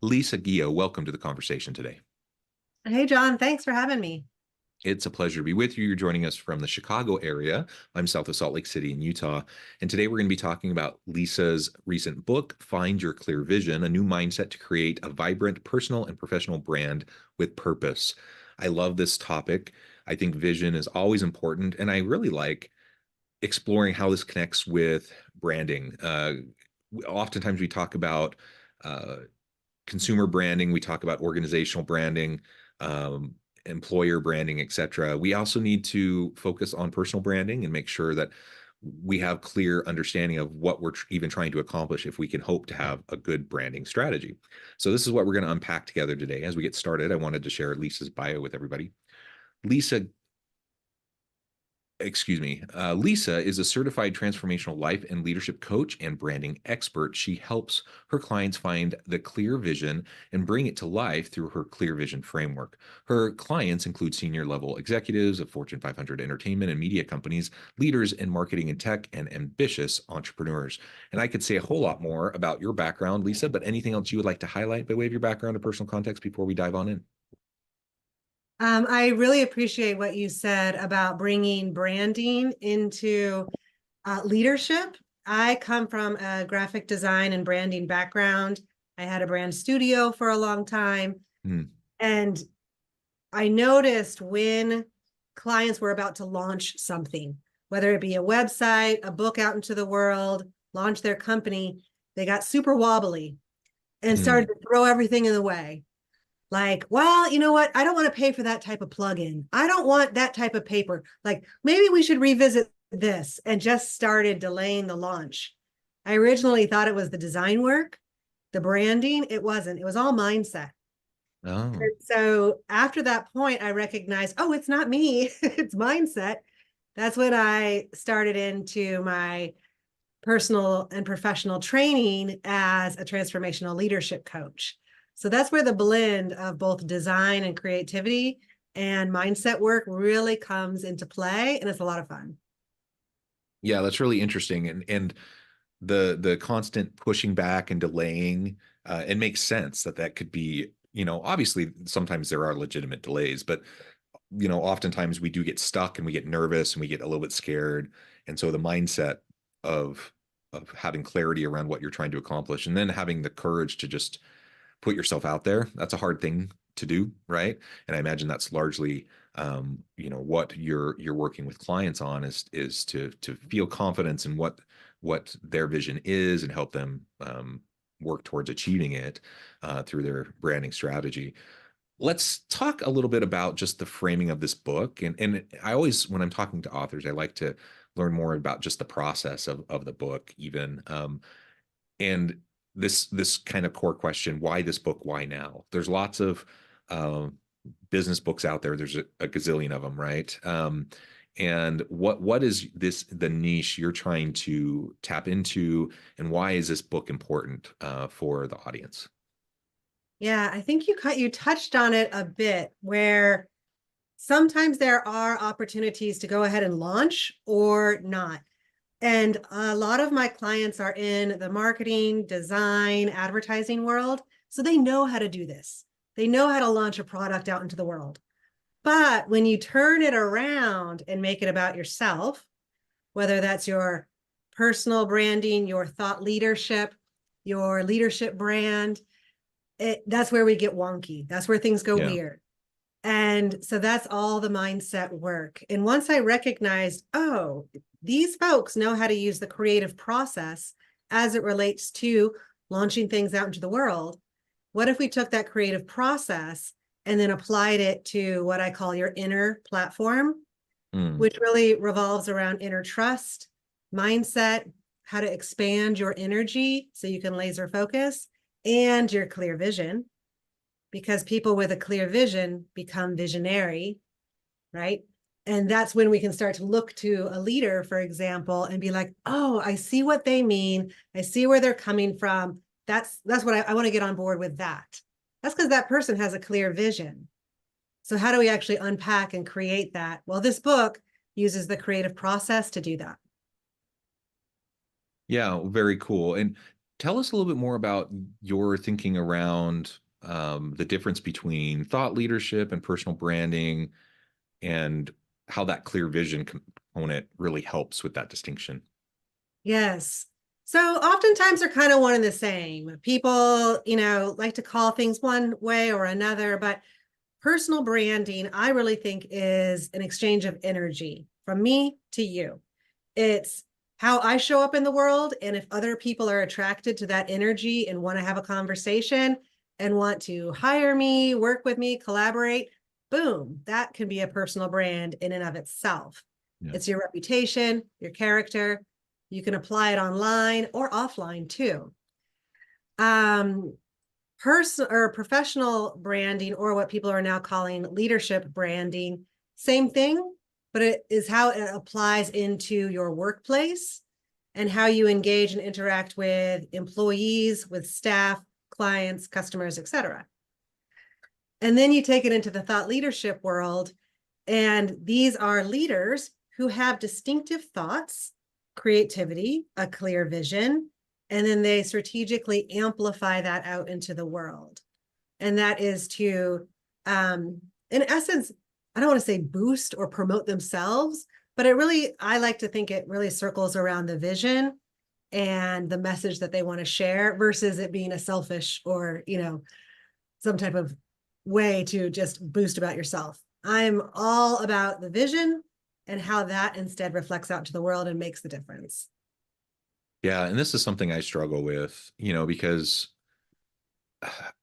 Lisa Guillot, welcome to the conversation today. Hey, John, thanks for having me. It's a pleasure to be with you. You're joining us from the Chicago area. I'm south of Salt Lake City in Utah. And today we're going to be talking about Lisa's recent book, Find Your Clear Vision, a new mindset to create a vibrant personal and professional brand with purpose. I love this topic. I think vision is always important. And I really like exploring how this connects with branding. Oftentimes we talk about uh, consumer branding, we talk about organizational branding, employer branding, etc. We also need to focus on personal branding and make sure that we have clear understanding of what we're even trying to accomplish if we can hope to have a good branding strategy. So this is what we're going to unpack together today. As we get started, I wanted to share Lisa's bio with everybody. Lisa Lisa is a certified transformational life and leadership coach and branding expert. She helps her clients find the clear vision and bring it to life through her clear vision framework. Her clients include senior level executives of Fortune 500 entertainment and media companies, leaders in marketing and tech, and ambitious entrepreneurs. And I could say a whole lot more about your background, Lisa, but anything else you would like to highlight by way of your background or personal context before we dive on in? I really appreciate what you said about bringing branding into leadership. I come from a graphic design and branding background. I had a brand studio for a long time. And I noticed when clients were about to launch something, whether it be a website, a book out into the world, launch their company, they got super wobbly and started to throw everything in the way. Like, well, you know what? I don't want to pay for that type of plugin. I don't want that type of paper. Like, maybe we should revisit this, and just started delaying the launch. I originally thought it was the design work, the branding. It wasn't. It was all mindset. Oh. And so after that point, I recognized, oh, it's not me. It's mindset. That's when I started into my personal and professional training as a transformational leadership coach. So that's where the blend of both design and creativity and mindset work really comes into play, and it's a lot of fun. Yeah, that's really interesting. And the constant pushing back and delaying, it makes sense that that could be, obviously sometimes there are legitimate delays, but oftentimes we do get stuck and we get nervous and we get a little bit scared. And so the mindset of having clarity around what you're trying to accomplish and then having the courage to just put yourself out there, that's a hard thing to do, right? And I imagine that's largely what you're working with clients on is to feel confidence in what their vision is and help them work towards achieving it through their branding strategy. Let's talk a little bit about just the framing of this book. And I always, when I'm talking to authors, I like to learn more about just the process of the book, even. And this kind of core question, why this book, why now? There's lots of business books out there. There's a gazillion of them, right? And what is the niche you're trying to tap into, and why is this book important for the audience? Yeah, I think you touched on it a bit, where sometimes there are opportunities to go ahead and launch or not. And a lot of my clients are in the marketing, design, advertising world. So they know how to do this. They know how to launch a product out into the world. But when you turn it around and make it about yourself, whether that's your personal branding, your thought leadership, your leadership brand, that's where we get wonky. That's where things go weird. And so that's all the mindset work. And once I recognized, oh, these folks know how to use the creative process as it relates to launching things out into the world. What if we took that creative process and then applied it to what I call your inner platform, which really revolves around inner trust, mindset, how to expand your energy so you can laser focus, and your clear vision, because people with a clear vision become visionary, right? And that's when we can start to look to a leader, for example, and be like, oh, I see what they mean. I see where they're coming from. That's what I want to get on board with that. That's because that person has a clear vision. So how do we actually unpack and create that? Well, this book uses the creative process to do that. Yeah, very cool. And Tell us a little bit more about your thinking around the difference between thought leadership and personal branding, and how that clear vision component really helps with that distinction. Yes. So oftentimes they're kind of one and the same. People, like to call things one way or another, but personal branding, I really think, is an exchange of energy from me to you. It's how I show up in the world. And if other people are attracted to that energy and want to have a conversation and want to hire me, work with me, collaborate, boom, that can be a personal brand in and of itself. Yeah. It's your reputation, your character. You can apply it online or offline too. Person or professional branding, or what people are now calling leadership branding, same thing, but it is how it applies into your workplace and how you engage and interact with employees, with staff, clients, customers, etc. And then you take it into the thought leadership world, and these are leaders who have distinctive thoughts, creativity, a clear vision, and then they strategically amplify that out into the world. And that is to, in essence, I don't want to say boost or promote themselves, but I like to think it really circles around the vision and the message that they want to share versus it being a selfish or, some type of way to just boost about yourself. I'm all about the vision and how that instead reflects out to the world and makes the difference. Yeah, and this is something I struggle with, because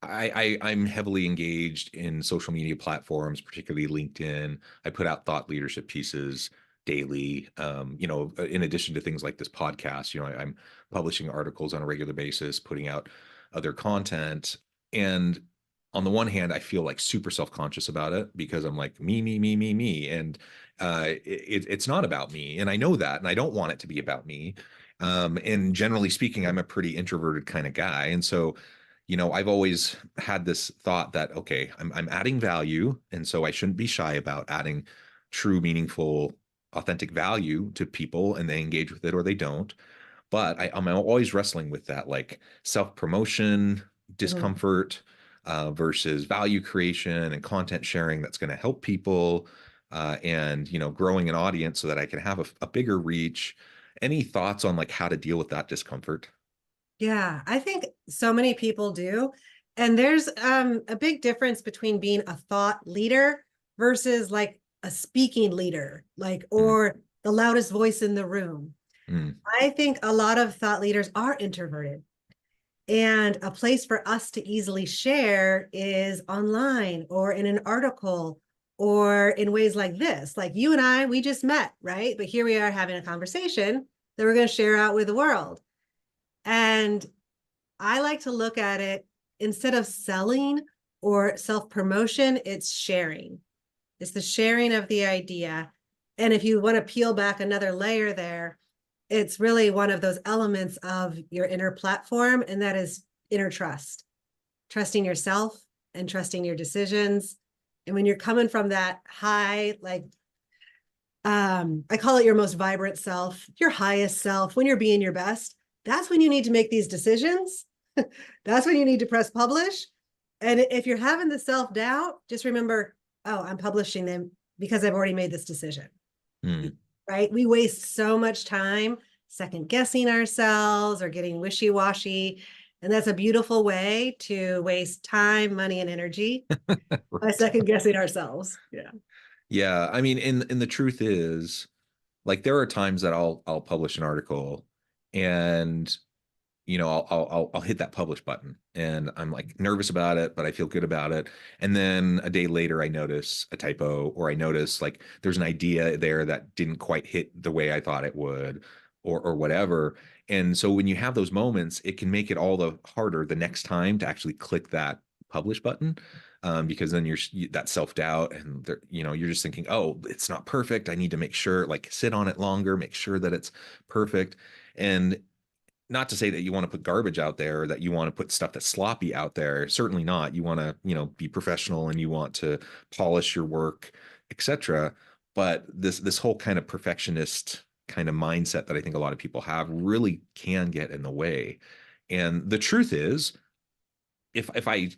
I'm heavily engaged in social media platforms, particularly LinkedIn. I put out thought leadership pieces daily. In addition to things like this podcast, I'm publishing articles on a regular basis, putting out other content. And on the one hand, I feel like super self-conscious about it because I'm like me, me, me, me, me, and it's not about me, and I know that, and I don't want it to be about me. And generally speaking, I'm a pretty introverted kind of guy, and so I've always had this thought that, okay, I'm adding value. And so I shouldn't be shy about adding true, meaningful, authentic value to people, and they engage with it or they don't. But I'm always wrestling with that, like self-promotion, Mhm. discomfort versus value creation and content sharing that's going to help people, and, growing an audience so that I can have a bigger reach. Any thoughts on like how to deal with that discomfort? Yeah, I think so many people do. And there's a big difference between being a thought leader versus like a speaking leader, like, Mm, or the loudest voice in the room. mm, I think a lot of thought leaders are introverted. And a place for us to easily share is online or in an article or in ways like this. Like you and I, we just met, right? But here we are having a conversation that we're going to share out with the world. And I like to look at it, instead of selling or self promotion, it's sharing. It's the sharing of the idea. And if you want to peel back another layer there, it's really one of those elements of your inner platform, and that is inner trust, trusting yourself and trusting your decisions. And when you're coming from that high, like, I call it your most vibrant self, your highest self, when you're being your best, that's when you need to make these decisions. That's when you need to press publish. And if you're having the self doubt, just remember, oh, I'm publishing them because I've already made this decision. mm. Right? We waste so much time second guessing ourselves or getting wishy washy. And that's a beautiful way to waste time, money, and energy by Right. second guessing ourselves. Yeah. Yeah, I mean, and the truth is, like, there are times that I'll publish an article, and I'll hit that publish button, and I'm like nervous about it, but I feel good about it. And then a day later, I notice a typo, or I notice like there's an idea there that didn't quite hit the way I thought it would, or whatever. And so when you have those moments, it can make it all the harder the next time to actually click that publish button, because then that self doubt, and you're just thinking, oh, it's not perfect. I need to make sure, like, sit on it longer, make sure that it's perfect. And not to say that you want to put garbage out there, or that you want to put stuff that's sloppy out there. Certainly not. You want to, be professional, and you want to polish your work, etc. But this whole kind of perfectionist kind of mindset that I think a lot of people have really can get in the way. And the truth is, if I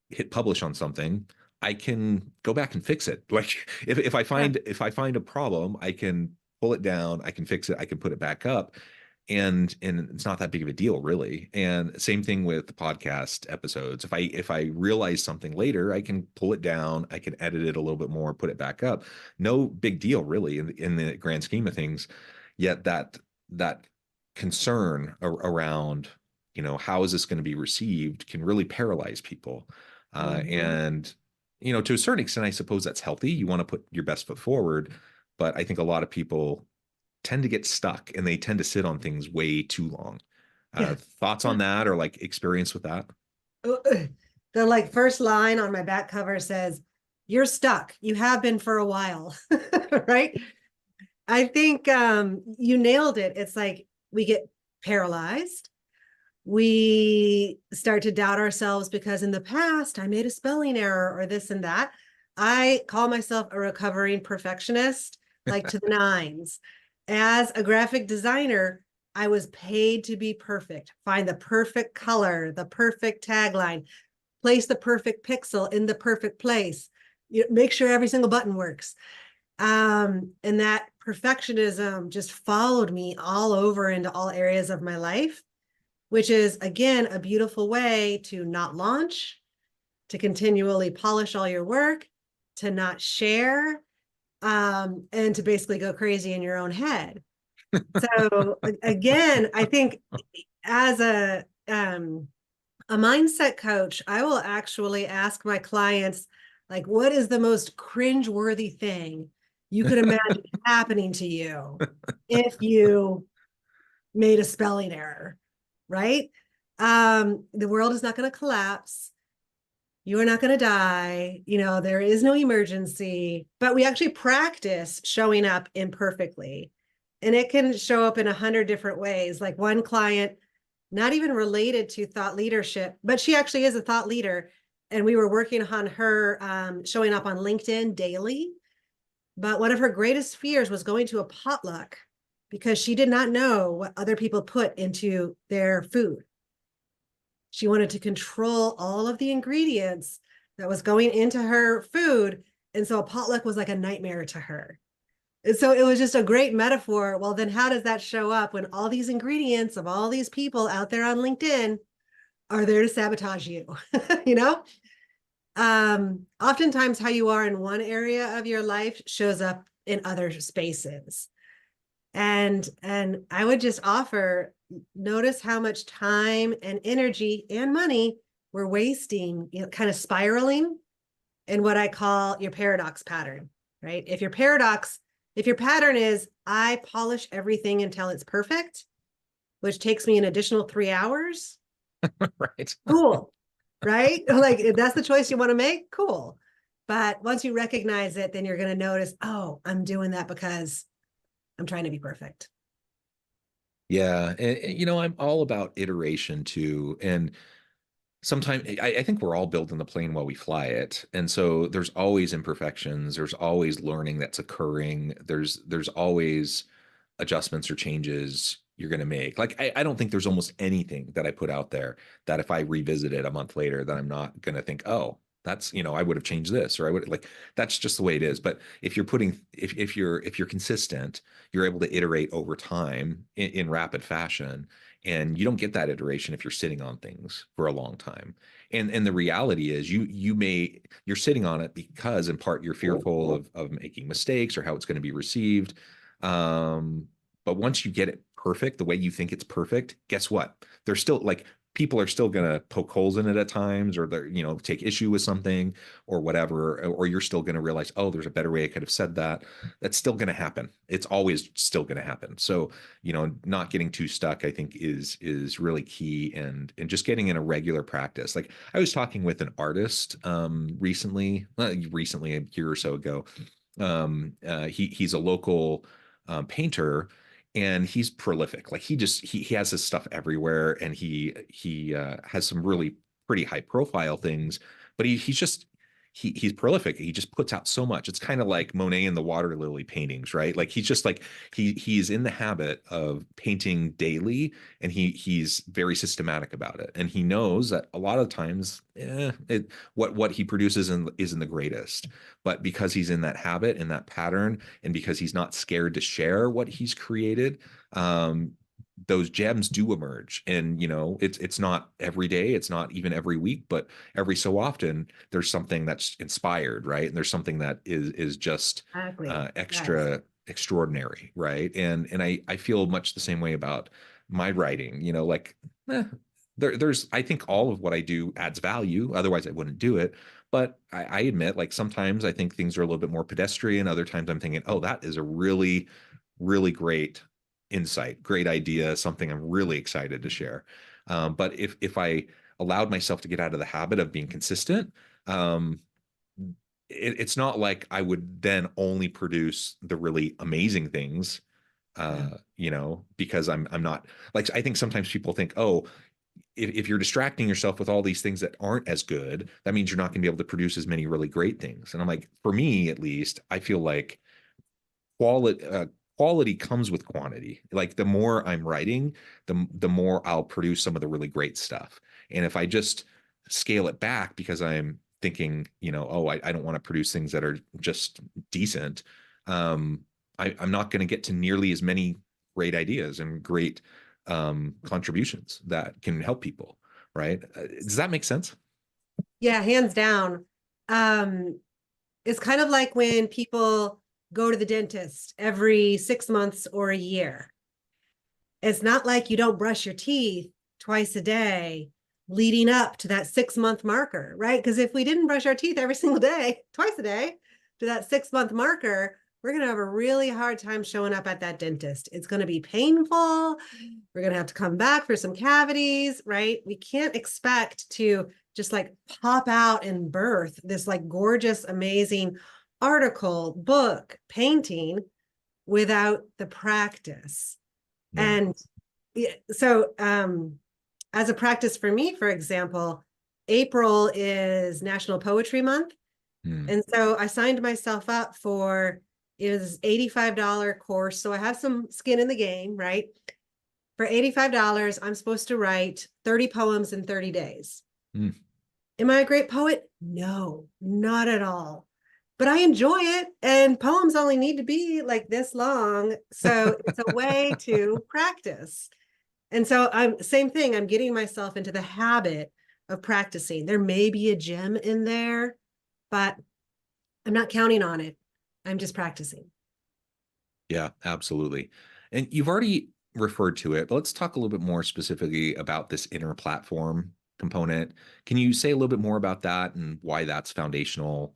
hit publish on something, I can go back and fix it. Like Yeah. if I find a problem, I can pull it down, I can fix it, I can put it back up. And it's not that big of a deal, really. And same thing with the podcast episodes. If I realize something later, I can pull it down, I can edit it a little bit more, put it back up. No big deal, really, in the grand scheme of things. Yet that concern around, how is this going to be received can really paralyze people. Mhm. And to a certain extent, I suppose that's healthy. You want to put your best foot forward, but I think a lot of people tend to get stuck and they tend to sit on things way too long. Yeah. Thoughts on that, or like experience with that? The like first line on my back cover says, "You're stuck. You have been for a while." Right? I think you nailed it. It's like we get paralyzed. We start to doubt ourselves because in the past I made a spelling error or this and that. I call myself a recovering perfectionist, like to the nines. As a graphic designer, I was paid to be perfect, find the perfect color, the perfect tagline, place the perfect pixel in the perfect place, make sure every single button works. And that perfectionism just followed me all over into all areas of my life, which is again a beautiful way to not launch, to continually polish all your work, to not share, and to basically go crazy in your own head. So again, I think as a mindset coach, I will actually ask my clients, like, what is the most cringeworthy thing you could imagine happening to you if you made a spelling error, right? The world is not going to collapse. You are not going to die. There is no emergency, but we actually practice showing up imperfectly. And it can show up in 100 different ways. Like one client, not even related to thought leadership, but she actually is a thought leader. And we were working on her showing up on LinkedIn daily. But one of her greatest fears was going to a potluck because she did not know what other people put into their food. She wanted to control all of the ingredients that was going into her food. And so a potluck was like a nightmare to her. And so it was just a great metaphor. Well, then how does that show up when all these ingredients of all these people out there on LinkedIn are there to sabotage you? you know? Oftentimes how you are in one area of your life shows up in other spaces. And I would just offer, notice how much time and energy and money we're wasting, kind of spiraling in what I call your paradox pattern, right? If your pattern is I polish everything until it's perfect, which takes me an additional 3 hours, Right. cool, right? Like if that's the choice you want to make, cool. But once you recognize it, then you're going to notice, oh, I'm doing that because I'm trying to be perfect. Yeah. And, I'm all about iteration too. And sometimes I think we're all building the plane while we fly it. And so there's always imperfections. There's always learning that's occurring. There's always adjustments or changes you're going to make. Like, I don't think there's almost anything that I put out there that if I revisit it a month later, that I'm not going to think, oh, that's, I would have changed this, or I would like, that's just the way it is. But if you're consistent, you're able to iterate over time in rapid fashion. And you don't get that iteration if you're sitting on things for a long time. And the reality is you're sitting on it because in part you're fearful of making mistakes or how it's going to be received. But once you get it perfect, the way you think it's perfect, guess what? There's still like people are still going to poke holes in it at times, or they're, take issue with something or whatever, or you're still going to realize, oh, there's a better way I could have said that. That's still going to happen. It's always still going to happen. So, not getting too stuck, I think is really key, and just getting in a regular practice. Like I was talking with an artist recently a year or so ago. He's a local painter, and he's prolific. Like he has his stuff everywhere, and he has some really pretty high profile things, but he's just he's prolific. He just puts out so much. It's kind of like Monet and the water lily paintings, right? Like he's just like he's in the habit of painting daily, and he's very systematic about it. And he knows that a lot of times, what he produces isn't the greatest. But because he's in that habit and that pattern, and because he's not scared to share what he's created, those gems do emerge. And it's not every day, it's not even every week, but every so often there's something that's inspired, right? And there's something that is just Exactly. Yes. extra extraordinary, right? And I feel much the same way about my writing. Like, there's I think all of what I do adds value, otherwise I wouldn't do it. But I admit, like, sometimes I think things are a little bit more pedestrian. Other times I'm thinking, oh, that is a really, really great insight, great idea, something I'm really excited to share. But if I allowed myself to get out of the habit of being consistent, it's not like I would then only produce the really amazing things, Yeah. because I'm not, like, I think sometimes people think, oh, if you're distracting yourself with all these things that aren't as good, that means you're not going to be able to produce as many really great things. And I'm like, for me at least, I feel like quality quality comes with quantity. Like, the more I'm writing, the more I'll produce some of the really great stuff. And if I just scale it back because I'm thinking, oh, I don't want to produce things that are just decent, I'm not going to get to nearly as many great ideas and great contributions that can help people. Right? Does that make sense? Yeah, hands down. Um, it's kind of like when people go to the dentist every 6 months or a year. It's not like you don't brush your teeth twice a day leading up to that 6 month marker, right? Because if we didn't brush our teeth every single day, twice a day, to that 6 month marker, we're going to have a really hard time showing up at that dentist. It's going to be painful. We're going to have to come back for some cavities, right? We can't expect to just like pop out and birth this like gorgeous, amazing article, book, painting without the practice. Yeah. And so, as a practice for me, for example, April is National Poetry Month. Hmm. And so I signed myself up for is $85 course. So I have some skin in the game, right? For $85, I'm supposed to write 30 poems in 30 days. Hmm. Am I a great poet? No, not at all. But I enjoy it. And poems only need to be like this long. So it's a way to practice. And so I'm same thing. I'm getting myself into the habit of practicing. There may be a gem in there, but I'm not counting on it. I'm just practicing. Yeah, absolutely. And you've already referred to it, but let's talk a little bit more specifically about this inner platform component. Can you say a little bit more about that and why that's foundational,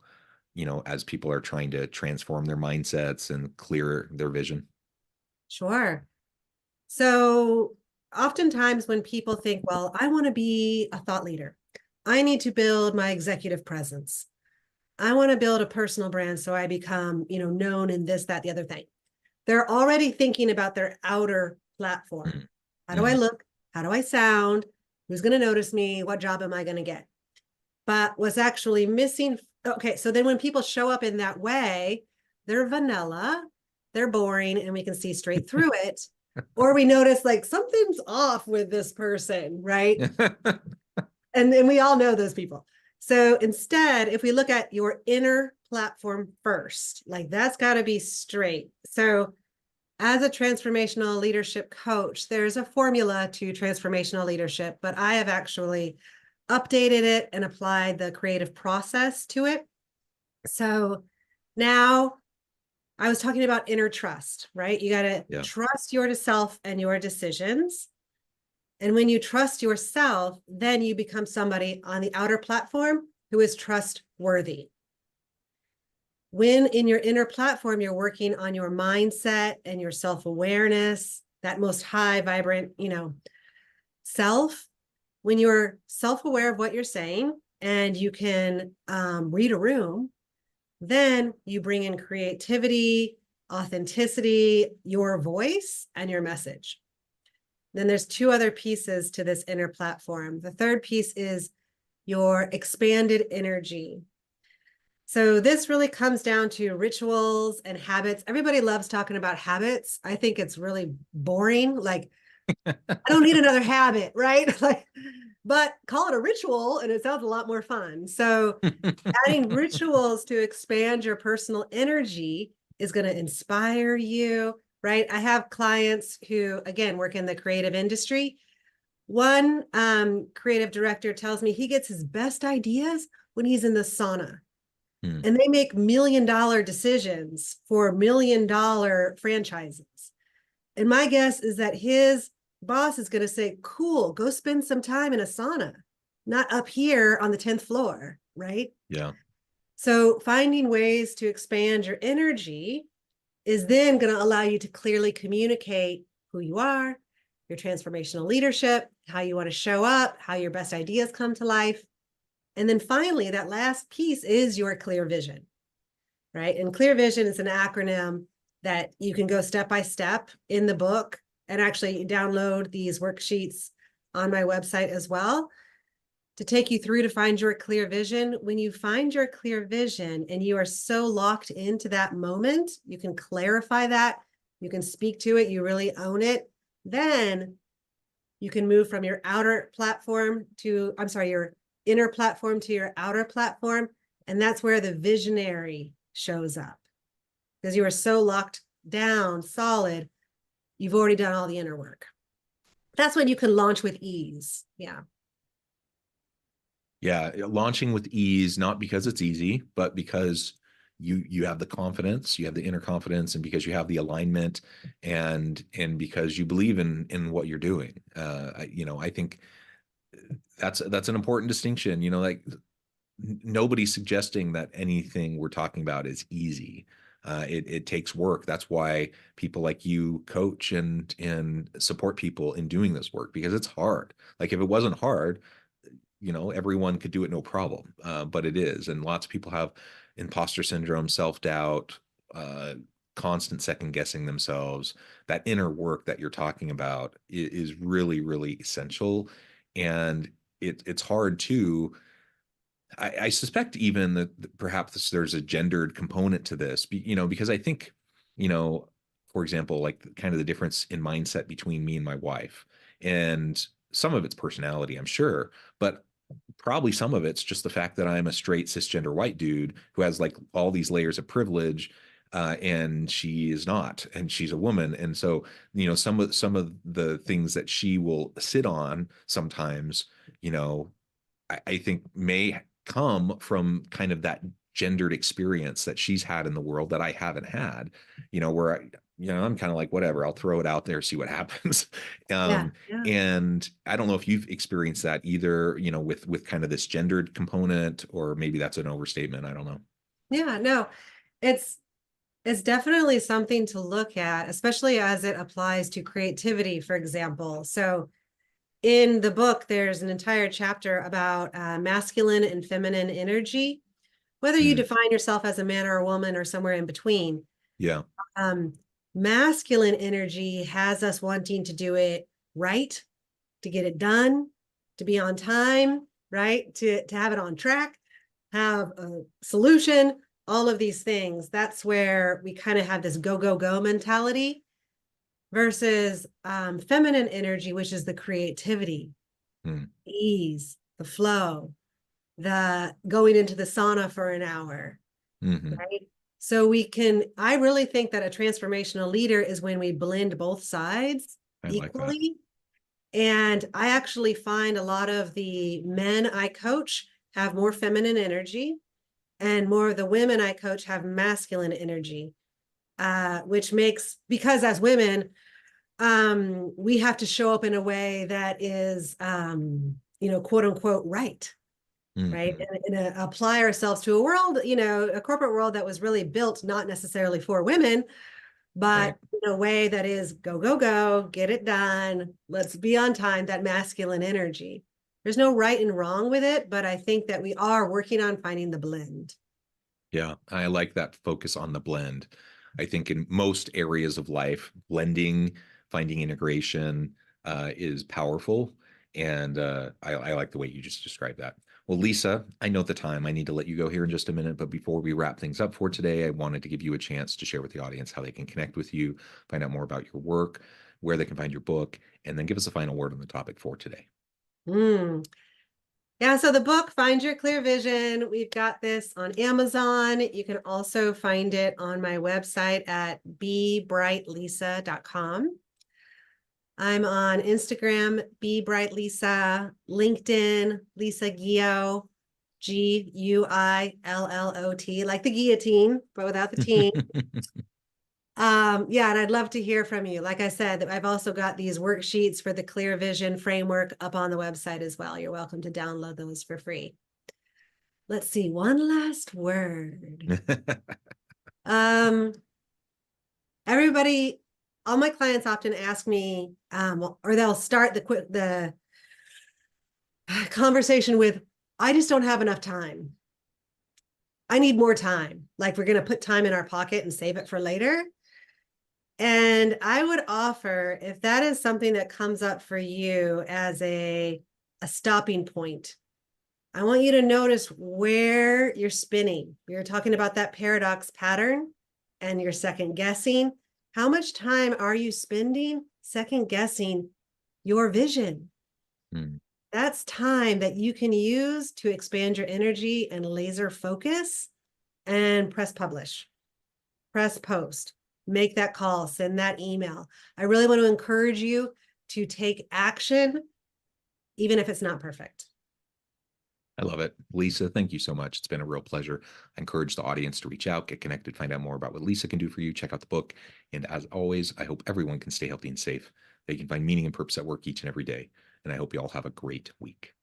as people are trying to transform their mindsets and clear their vision? Sure. So oftentimes when people think, well, I want to be a thought leader, I need to build my executive presence. I want to build a personal brand so I become, known in this, that, the other thing. They're already thinking about their outer platform. How do I Mm-hmm. look? How do I sound? Who's going to notice me? What job am I going to get? But what's actually missing? Okay, so then when people show up in that way, they're vanilla, they're boring, and we can see straight through it. Or we notice like something's off with this person, right? And we all know those people. So instead, if we look at your inner platform first, like that's got to be straight. So as a transformational leadership coach, there's a formula to transformational leadership, but I have actually updated it and applied the creative process to it. So now I was talking about inner trust, right? You got to Yeah. trust yourself and your decisions. And when you trust yourself, then you become somebody on the outer platform who is trustworthy. When in your inner platform, you're working on your mindset and your self-awareness, that most high, vibrant, self. When you're self-aware of what you're saying and you can read a room, then you bring in creativity, authenticity, your voice, and your message. Then there's two other pieces to this inner platform. The third piece is your expanded energy. So this really comes down to rituals and habits. Everybody loves talking about habits. I think it's really boring. Like, I don't need another habit, right? Like, but call it a ritual and it sounds a lot more fun. So adding rituals to expand your personal energy is going to inspire you, right? I have clients who, again, work in the creative industry. One creative director tells me he gets his best ideas when he's in the sauna. Hmm. And they make $1 million decisions for $1 million franchises. And my guess is that his boss is going to say, cool, go spend some time in a sauna, not up here on the 10th floor, right? Yeah. So finding ways to expand your energy is then going to allow you to clearly communicate who you are, your transformational leadership, how you want to show up, how your best ideas come to life. And then finally, that last piece is your clear vision, right? And clear vision is an acronym that you can go step by step in the book and actually download these worksheets on my website as well to take you through to find your clear vision. When you find your clear vision and you are so locked into that moment, you can clarify that, you can speak to it, you really own it. Then you can move from your outer platform to, I'm sorry, your inner platform to your outer platform. And that's where the visionary shows up because you are so locked down, solid, you've already done all the inner work. That's when you can launch with ease. Yeah. Yeah, launching with ease, not because it's easy, but because you have the confidence, you have the inner confidence, and because you have the alignment, and because you believe in what you're doing. I think that's an important distinction. Like nobody's suggesting that anything we're talking about is easy. It takes work. That's why people like you coach and support people in doing this work because it's hard. Like if it wasn't hard, everyone could do it no problem, but it is. And lots of people have imposter syndrome, self-doubt, constant second guessing themselves. That inner work that you're talking about is really, really essential. And it's hard to, I suspect even that perhaps there's a gendered component to this, because I think, you know, for example, like kind of the difference in mindset between me and my wife, and some of it's personality, I'm sure, but probably some of it's just the fact that I'm a straight cisgender white dude who has like all these layers of privilege, and she is not, and she's a woman, and so some of the things that she will sit on sometimes, I think may come from kind of that gendered experience that she's had in the world that I haven't had, where I'm kind of like, whatever, I'll throw it out there, see what happens. Yeah. um, Yeah. and I don't know if you've experienced that either, with kind of this gendered component, or maybe that's an overstatement. I don't know. Yeah. No, it's it's definitely something to look at, especially as it applies to creativity, for example. So in the book, there's an entire chapter about masculine and feminine energy, whether you Mm, define yourself as a man or a woman or somewhere in between. yeah. Um, Masculine energy has us wanting to do it right, to get it done, to be on time, right? To have it on track, have a solution, all of these things. That's where we kind of have this go, go, go mentality versus feminine energy, which is the creativity, Mm, ease, the flow, the going into the sauna for an hour, hmm. right? So I really think that a transformational leader is when we blend both sides I like that. equally. And I actually find a lot of the men I coach have more feminine energy, and more of the women I coach have masculine energy, which makes, because as women, we have to show up in a way that is, quote unquote, right. Right. Hmm. And apply ourselves to a world, a corporate world that was really built not necessarily for women, Right. but in a way that is go, go, go, get it done. Let's be on time, that masculine energy. There's no right and wrong with it, but I think that we are working on finding the blend. Yeah, I like that focus on the blend. I think in most areas of life, blending, finding integration, is powerful. And I like the way you just described that. Well, Lisa, I know the time. I need to let you go here in just a minute. But before we wrap things up for today, I wanted to give you a chance to share with the audience how they can connect with you, find out more about your work, where they can find your book, and then give us a final word on the topic for today. Mm. Yeah, so the book, Find Your Clear Vision, we've got this on Amazon. You can also find it on my website at bebrightlisa.com. I'm on Instagram, bebrightlisa, LinkedIn, Lisa Guillot, Guillot, like the guillotine, but without the teen. Yeah, and I'd love to hear from you. Like I said, I've also got these worksheets for the Clear Vision framework up on the website as well. You're welcome to download those for free. Let's see, one last word. Um, everybody, all my clients often ask me, or they'll start the conversation with, I just don't have enough time. I need more time. Like we're going to put time in our pocket and save it for later. And I would offer, if that is something that comes up for you as a stopping point, I want you to notice where you're spinning. You're talking about that paradox pattern and you're second guessing. How much time are you spending second guessing your vision? Hmm. That's time that you can use to expand your energy and laser focus and press publish, press post, make that call, send that email. I really want to encourage you to take action, even if it's not perfect. I love it. Lisa, thank you so much. It's been a real pleasure. I encourage the audience to reach out, get connected, find out more about what Lisa can do for you, check out the book. And as always, I hope everyone can stay healthy and safe. They can find meaning and purpose at work each and every day. And I hope you all have a great week.